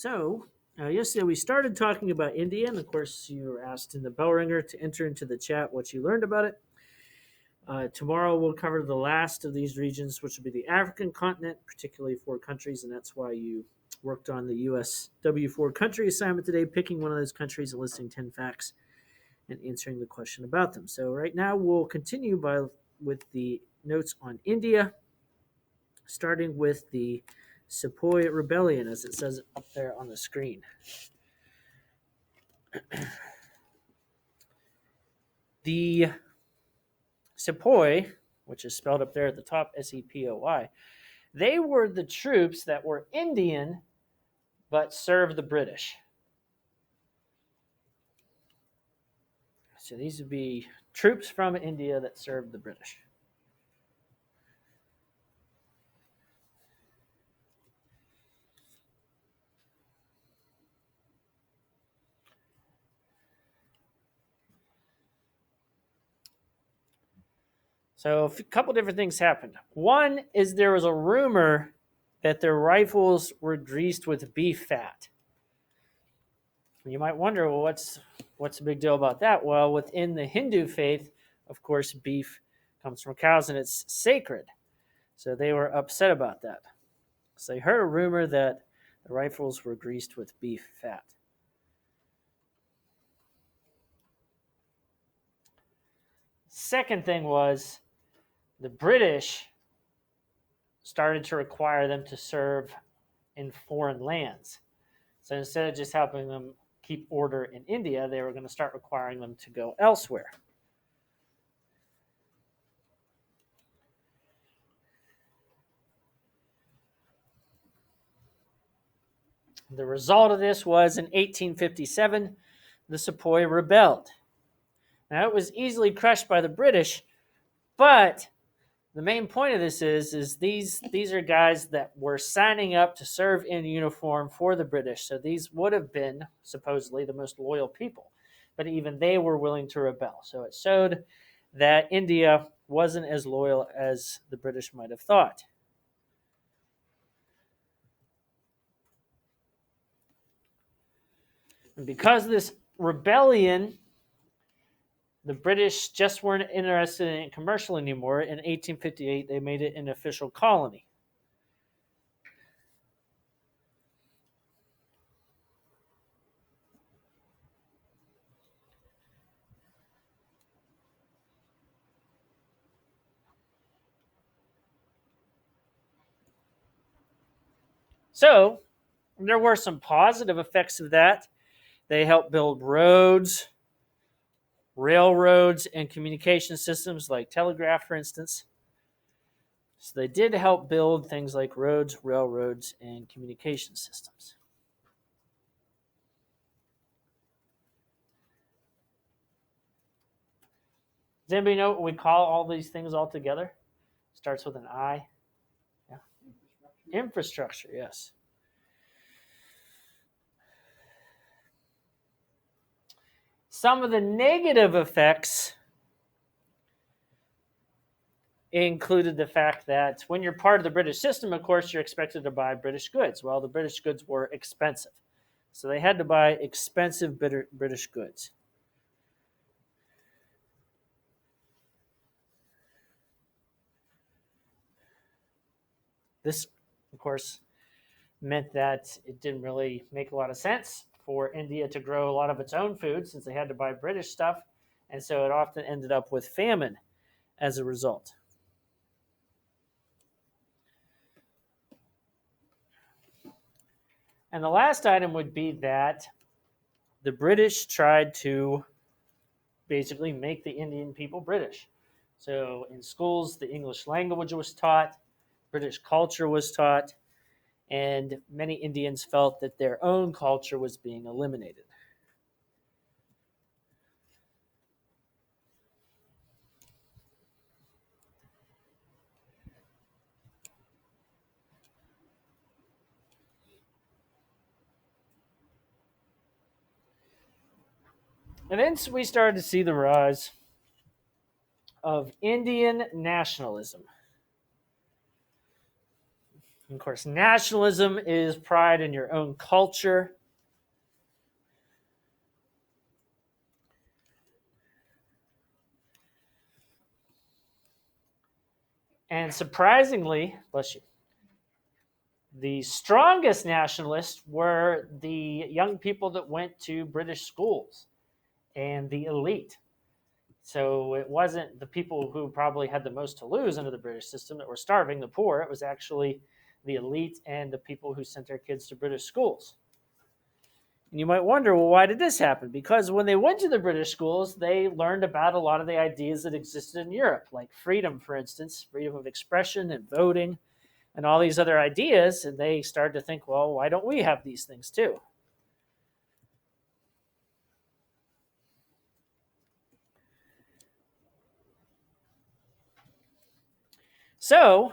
So, yesterday we started talking about India, and of course, you were asked in the bell ringer to enter into the chat what you learned about it. Tomorrow we'll cover the last of these regions, which will be the African continent, particularly four countries, and that's why you worked on the USW four country assignment today, picking one of those countries and listing 10 facts and answering the question about them. So right now we'll continue with the notes on India, starting with the Sepoy Rebellion, as it says up there on the screen. The Sepoy, which is spelled up there at the top, Sepoy, they were the troops that were Indian but served the British. So these would be troops from India that served the British. So a couple different things happened. One is there was a rumor that their rifles were greased with beef fat. You might wonder, well, what's the big deal about that? Well, within the Hindu faith, of course, beef comes from cows and it's sacred. So they were upset about that. So they heard a rumor that the rifles were greased with beef fat. Second thing was the British started to require them to serve in foreign lands. So instead of just helping them keep order in India, they were going to start requiring them to go elsewhere. The result of this was in 1857, the Sepoy rebelled. Now, it was easily crushed by the British, but the main point of this is these are guys that were signing up to serve in uniform for the British. So these would have been supposedly the most loyal people, but even they were willing to rebel. So it showed that India wasn't as loyal as the British might have thought. And because of this rebellion, the British just weren't interested in it commercial anymore. In 1858, they made it an official colony. So there were some positive effects of that. They helped build roads, railroads, and communication systems like telegraph, for instance. So they did help build things like roads, railroads, and communication systems. Does anybody know what we call all these things all together? Starts with an I. Yeah. Infrastructure, yes. Some of the negative effects included the fact that when you're part of the British system, of course, you're expected to buy British goods. Well, the British goods were expensive. So they had to buy expensive British goods. This, of course, meant that it didn't really make a lot of sense for India to grow a lot of its own food since they had to buy British stuff. And so it often ended up with famine as a result. And the last item would be that the British tried to basically make the Indian people British. So in schools, the English language was taught, British culture was taught, and many Indians felt that their own culture was being eliminated. And then we started to see the rise of Indian nationalism. Of course, nationalism is pride in your own culture. And surprisingly, bless you, the strongest nationalists were the young people that went to British schools and the elite. So it wasn't the people who probably had the most to lose under the British system that were starving the poor. It was actually the elite and the people who sent their kids to British schools. And you might wonder, well, why did this happen? Because when they went to the British schools, they learned about a lot of the ideas that existed in Europe, like freedom, for instance, freedom of expression and voting, and all these other ideas. And they started to think, well, why don't we have these things too? So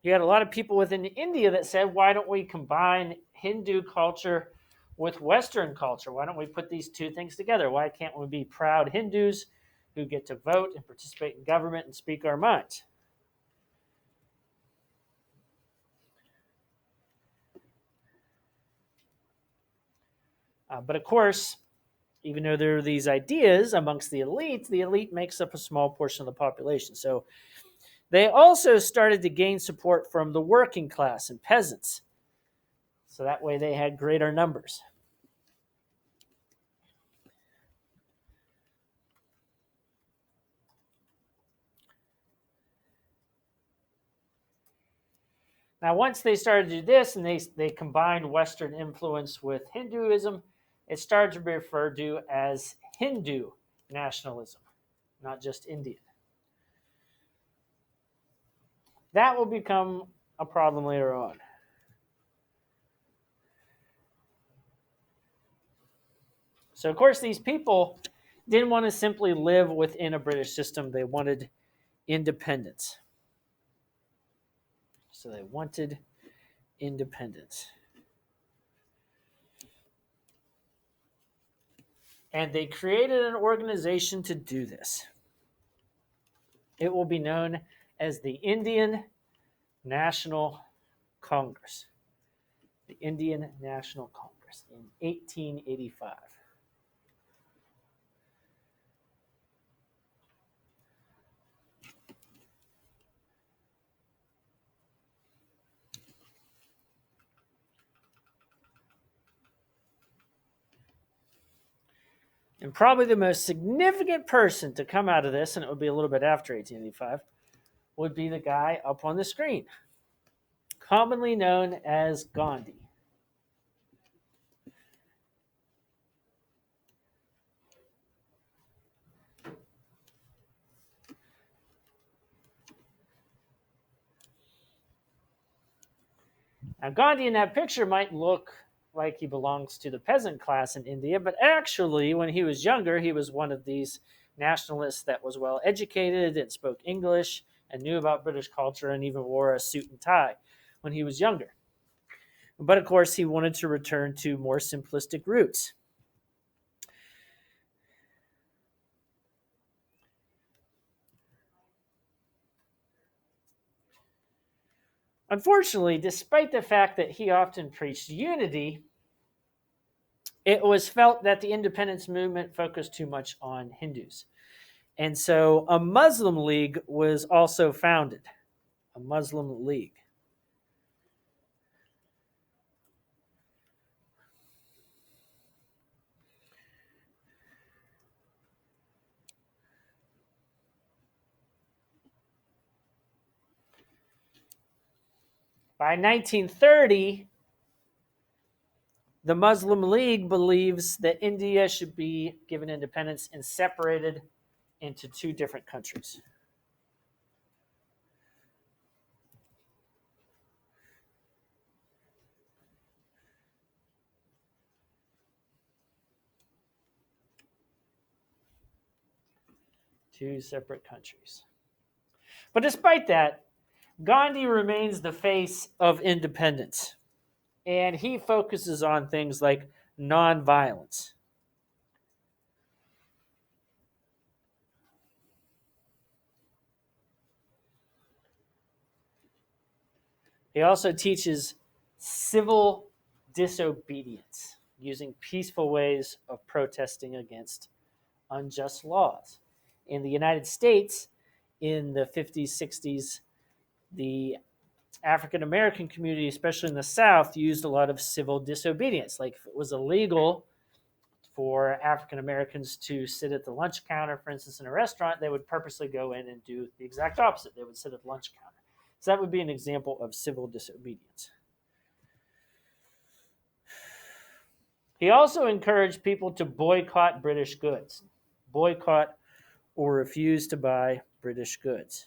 you had a lot of people within India that said, why don't we combine Hindu culture with Western culture? Why don't we put these two things together? Why can't we be proud Hindus who get to vote and participate in government and speak our minds? But of course, even though there are these ideas amongst the elite makes up a small portion of the population. So they also started to gain support from the working class and peasants. So that way they had greater numbers. Now, once they started to do this and they combined Western influence with Hinduism, it started to be referred to as Hindu nationalism, not just Indian. That will become a problem later on. So, of course, these people didn't want to simply live within a British system, they wanted independence. So, they wanted independence. And they created an organization to do this. It will be known as the Indian National Congress. The Indian National Congress in 1885. And probably the most significant person to come out of this, and it would be a little bit after 1885, would be the guy up on the screen, commonly known as Gandhi. Now, Gandhi in that picture might look like he belongs to the peasant class in India, but actually, when he was younger, he was one of these nationalists that was well educated and spoke English and knew about British culture and even wore a suit and tie when he was younger. But of course, he wanted to return to more simplistic roots. Unfortunately, despite the fact that he often preached unity, it was felt that the independence movement focused too much on Hindus. And so a Muslim League was also founded, a Muslim League. By 1930, the Muslim League believes that India should be given independence and separated into two different countries. Two separate countries. But despite that, Gandhi remains the face of independence. And he focuses on things like nonviolence. He also teaches civil disobedience, using peaceful ways of protesting against unjust laws. In the United States, in the 50s, 60s, the African American community, especially in the South, used a lot of civil disobedience. Like if it was illegal for African Americans to sit at the lunch counter, for instance, in a restaurant, they would purposely go in and do the exact opposite. They would sit at the lunch counter. So that would be an example of civil disobedience. He also encouraged people to boycott British goods, boycott or refuse to buy British goods.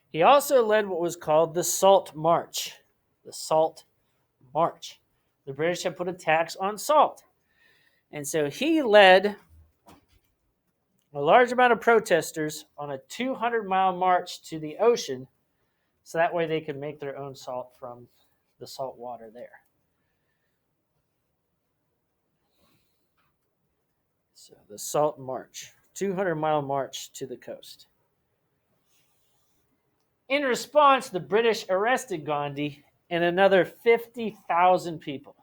He also led what was called the Salt March. The Salt March. The British had put a tax on salt. And so he led a large amount of protesters on a 200-mile march to the ocean so that way they could make their own salt from the salt water there. So the Salt March, 200-mile march to the coast. In response, the British arrested Gandhi and another 50,000 people.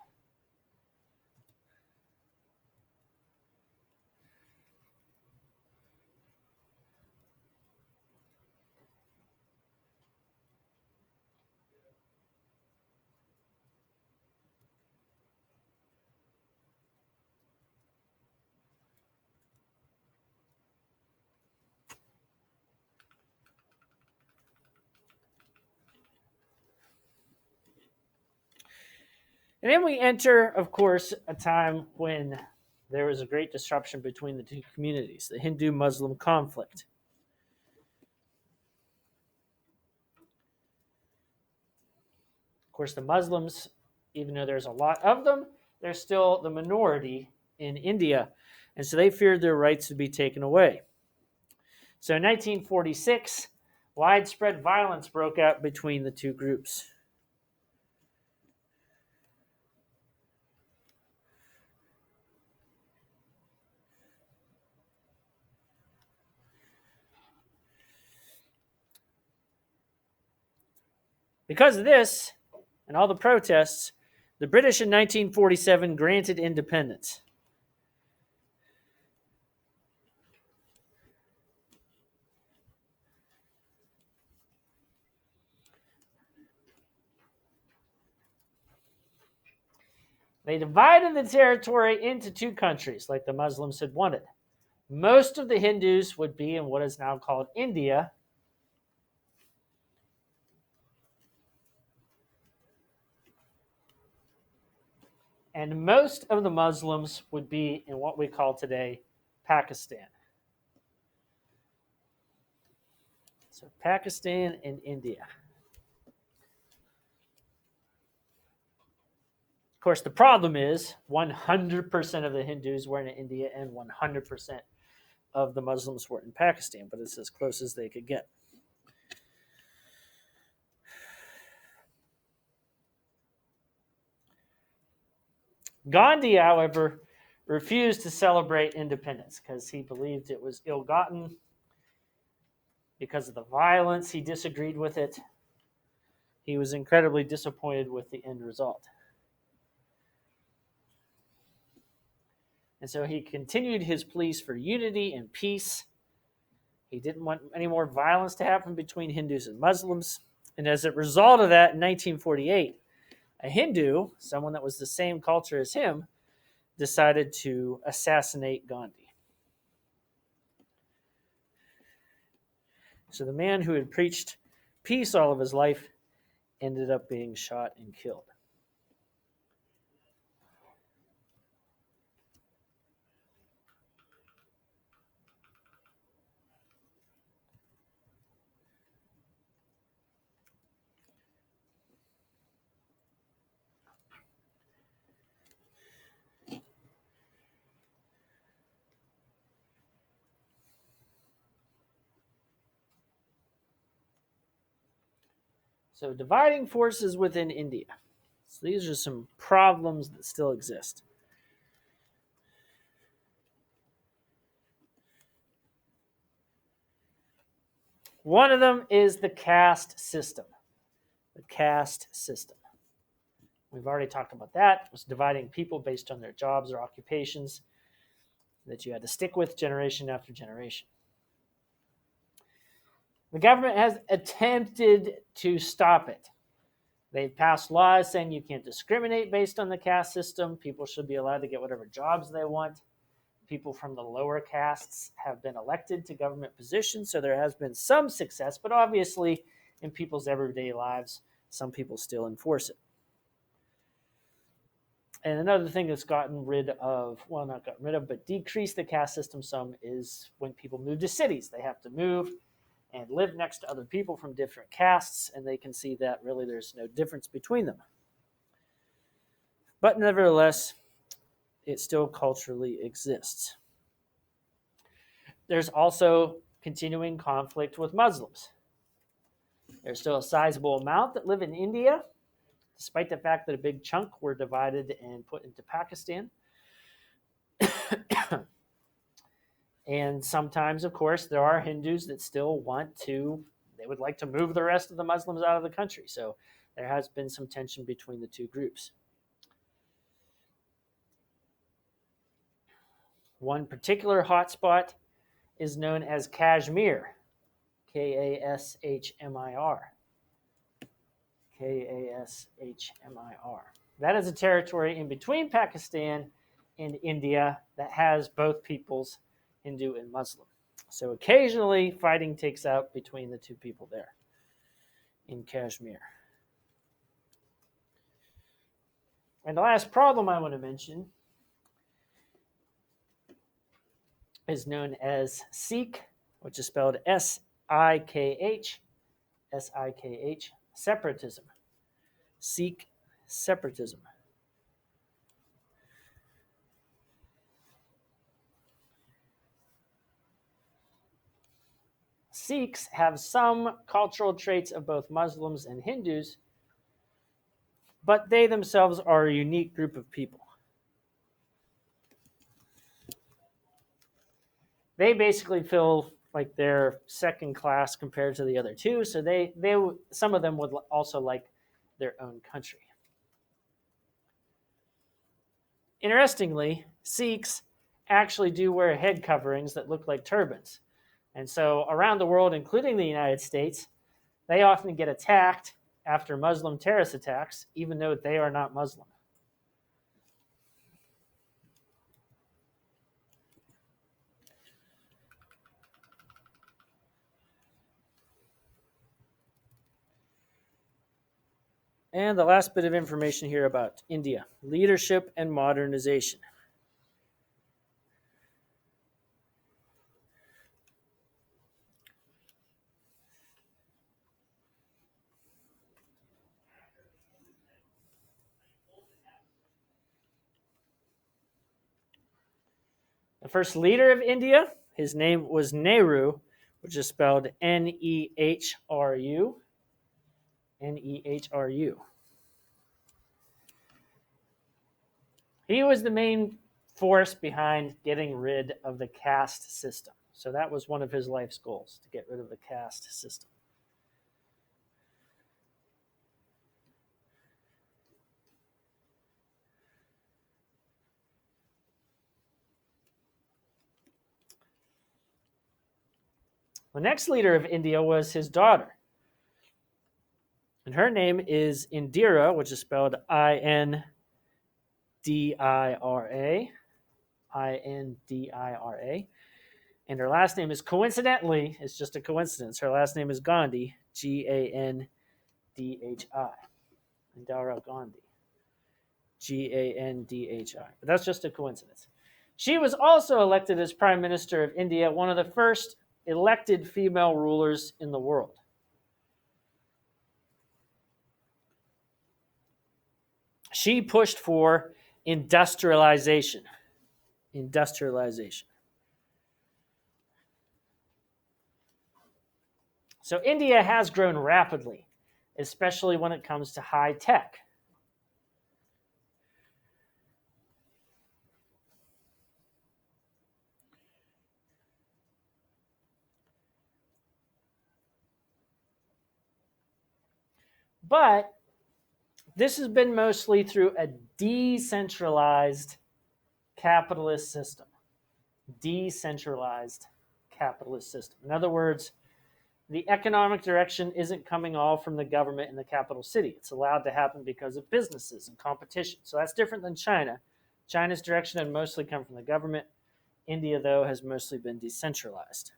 And then we enter, of course, a time when there was a great disruption between the two communities, the Hindu-Muslim conflict. Of course, the Muslims, even though there's a lot of them, they're still the minority in India, and so they feared their rights would be taken away. So in 1946, widespread violence broke out between the two groups. Because of this and all the protests, the British in 1947 granted independence. They divided the territory into two countries, like the Muslims had wanted. Most of the Hindus would be in what is now called India, and most of the Muslims would be in what we call today Pakistan. So Pakistan and India. Of course, the problem is 100% of the Hindus were in India and 100% of the Muslims were in Pakistan, but it's as close as they could get. Gandhi, however, refused to celebrate independence because he believed it was ill-gotten because of the violence. He disagreed with it. He was incredibly disappointed with the end result. And so he continued his pleas for unity and peace. He didn't want any more violence to happen between Hindus and Muslims. And as a result of that, in 1948, a Hindu, someone that was the same culture as him, decided to assassinate Gandhi. So the man who had preached peace all of his life ended up being shot and killed. So dividing forces within India. So these are some problems that still exist. One of them is the caste system. The caste system. We've already talked about that. It was dividing people based on their jobs or occupations that you had to stick with generation after generation. The government has attempted to stop it. They've passed laws saying you can't discriminate based on the caste system. People should be allowed to get whatever jobs they want. People from the lower castes have been elected to government positions, so there has been some success, but obviously in people's everyday lives, some people still enforce it. And another thing that's gotten rid of, well, not gotten rid of, but decreased the caste system some is when people move to cities. They have to move and live next to other people from different castes, and they can see that really there's no difference between them. But nevertheless, it still culturally exists. There's also continuing conflict with Muslims. There's still a sizable amount that live in India, despite the fact that a big chunk were divided and put into Pakistan. And sometimes, of course, there are Hindus that still they would like to move the rest of the Muslims out of the country. So there has been some tension between the two groups. One particular hotspot is known as Kashmir, Kashmir. Kashmir. That is a territory in between Pakistan and India that has both peoples, Hindu and Muslim. So occasionally fighting takes out between the two people there in Kashmir. And the last problem I want to mention is known as Sikh, which is spelled S-I-K-H, separatism. Sikh separatism. Sikhs have some cultural traits of both Muslims and Hindus, but they themselves are a unique group of people. They basically feel like they're second class compared to the other two, so some of them would also like their own country. Interestingly, Sikhs actually do wear head coverings that look like turbans. And so around the world, including the United States, they often get attacked after Muslim terrorist attacks, even though they are not Muslim. And the last bit of information here about India, leadership and modernization. The first leader of India, his name was Nehru, which is spelled Nehru. Nehru. He was the main force behind getting rid of the caste system. So that was one of his life's goals, to get rid of the caste system. The next leader of India was his daughter. And her name is Indira, which is spelled Indira. Indira. And her last name is, coincidentally, it's just a coincidence. Her last name is Gandhi, Gandhi. Indira Gandhi, Gandhi. But that's just a coincidence. She was also elected as Prime Minister of India, one of the first elected female rulers in the world. She pushed for industrialization. So India has grown rapidly. especially when it comes to high tech. But this has been mostly through a decentralized capitalist system. Decentralized capitalist system. In other words, the economic direction isn't coming all from the government in the capital city. It's allowed to happen because of businesses and competition. So that's different than China. China's direction had mostly come from the government. India, though, has mostly been decentralized.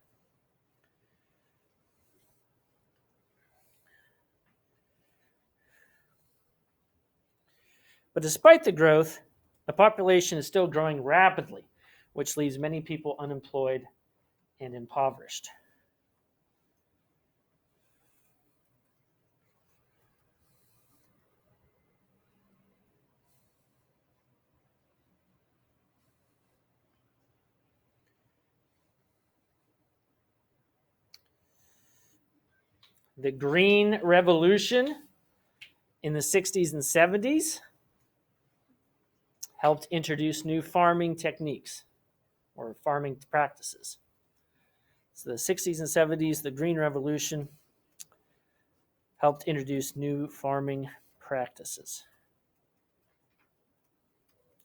But despite the growth, the population is still growing rapidly, which leaves many people unemployed and impoverished. The Green Revolution in the 60s and 70s helped introduce new farming techniques or farming practices. So the 60s and 70s, the Green Revolution helped introduce new farming practices,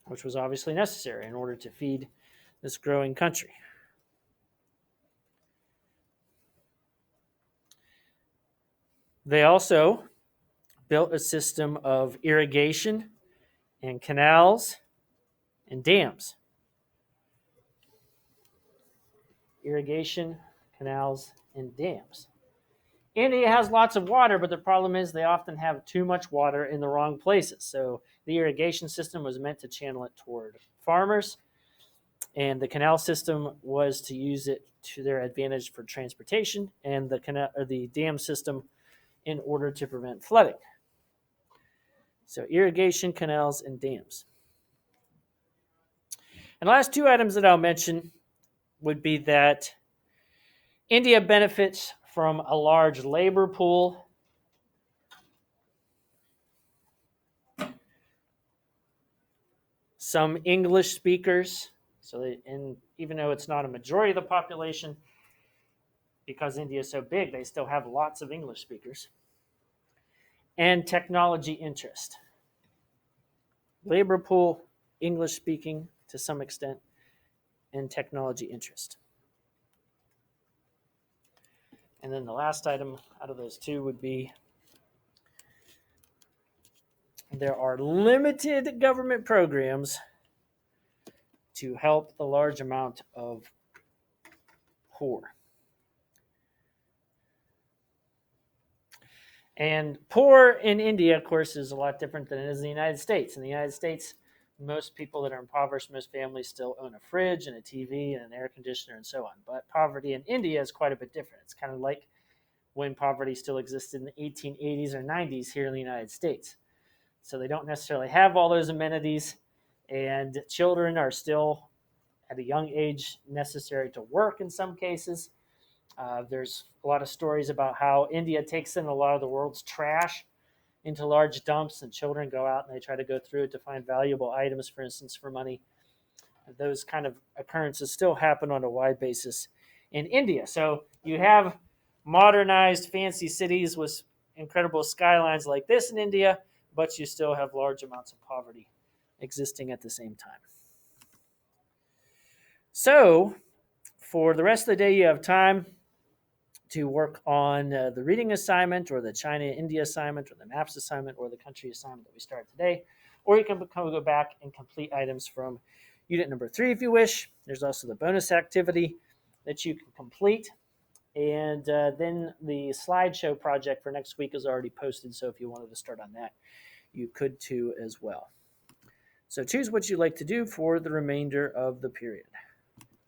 which was obviously necessary in order to feed this growing country. They also built a system of irrigation and canals and dams. Irrigation, canals, and dams. India has lots of water, but the problem is they often have too much water in the wrong places. So the irrigation system was meant to channel it toward farmers, and the canal system was to use it to their advantage for transportation, and the dam system in order to prevent flooding. So irrigation, canals, and dams. And the last two items that I'll mention would be that India benefits from a large labor pool. Some English speakers, and even though it's not a majority of the population, because India is so big, they still have lots of English speakers. And technology interest. Labor pool, English speaking to some extent, and technology interest. And then the last item out of those two would be there are limited government programs to help the large amount of poor. And poor in India, of course, is a lot different than it is in the United States. In the United States, most people that are impoverished, most families still own a fridge and a TV and an air conditioner and so on. But poverty in India is quite a bit different. It's kind of like when poverty still existed in the 1880s or 90s here in the United States. So they don't necessarily have all those amenities, and children are still at a young age necessary to work in some cases. There's a lot of stories about how India takes in a lot of the world's trash into large dumps, and children go out and they try to go through it to find valuable items, for instance, for money. Those kind of occurrences still happen on a wide basis in India. So you have modernized fancy cities with incredible skylines like this in India, but you still have large amounts of poverty existing at the same time. So for the rest of the day, you have time to work on the reading assignment or the China-India assignment or the maps assignment or the country assignment that we started today. Or you can go back and complete items from unit number 3 if you wish. There's also the bonus activity that you can complete. And then the slideshow project for next week is already posted, so if you wanted to start on that, you could too as well. So choose what you'd like to do for the remainder of the period.